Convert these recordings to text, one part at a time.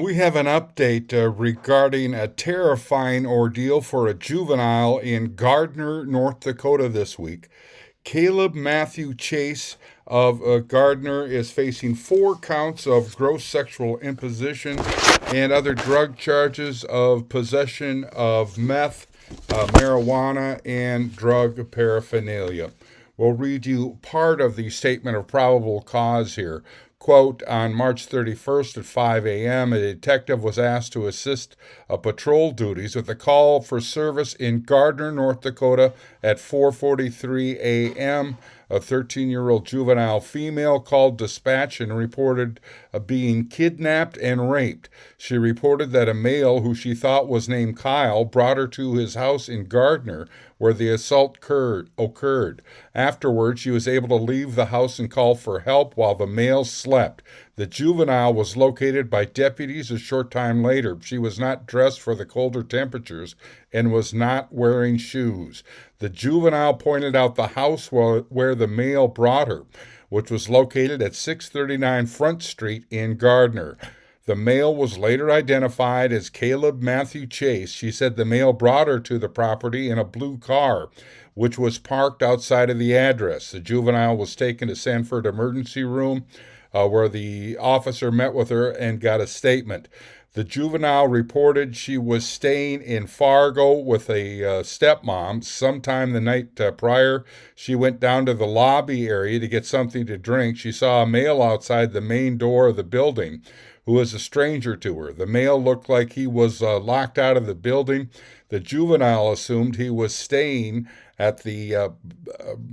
We have an update regarding a terrifying ordeal for a juvenile in Gardner, North Dakota this week. Kaleb Matthew Chase of Gardner is facing 4 counts of gross sexual imposition and other drug charges of possession of meth, marijuana, and drug paraphernalia. We'll read you part of the statement of probable cause here. Quote, on March 31st at 5 a.m., a detective was asked to assist patrol duties with a call for service in Gardner, North Dakota at 4:43 a.m. A 13-year-old juvenile female called dispatch and reported being kidnapped and raped. She reported that a male who she thought was named Kyle brought her to his house in Gardner, where the assault occurred. Afterwards, she was able to leave the house and call for help while the male slept. The juvenile was located by deputies a short time later. She was not dressed for the colder temperatures and was not wearing shoes. The juvenile pointed out the house where the male brought her, which was located at 639 Front Street in Gardner. The male was later identified as Kaleb Matthew Chase. She said the male brought her to the property in a blue car, which was parked outside of the address. The juvenile was taken to Sanford Emergency Room, where the officer met with her and got a statement. The juvenile reported she was staying in Fargo with a stepmom. Sometime the night prior, she went down to the lobby area to get something to drink. She saw a male outside the main door of the building who was a stranger to her. The male looked like he was locked out of the building. The juvenile assumed he was staying at the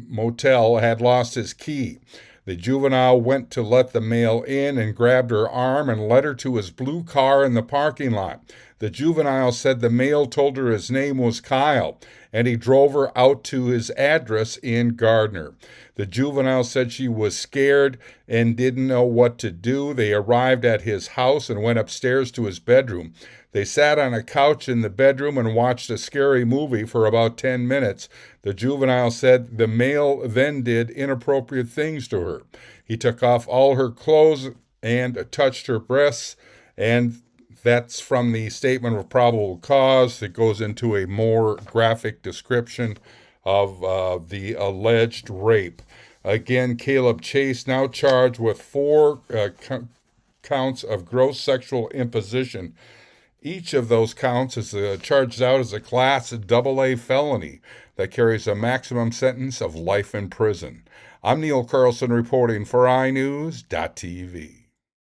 motel, had lost his key. The juvenile went to let the male in and grabbed her arm and led her to his blue car in the parking lot. The juvenile said the male told her his name was Kyle, and he drove her out to his address in Gardner. The juvenile said she was scared and didn't know what to do. They arrived at his house and went upstairs to his bedroom. They sat on a couch in the bedroom and watched a scary movie for about 10 minutes. The juvenile said the male then did inappropriate things to her. He took off all her clothes and touched her breasts, and that's from the statement of probable cause. It goes into a more graphic description of the alleged rape. Again, Kaleb Chase now charged with 4 counts of gross sexual imposition. Each of those counts is charged out as a Class AA felony that carries a maximum sentence of life in prison. I'm Neil Carlson reporting for iNewZ.TV.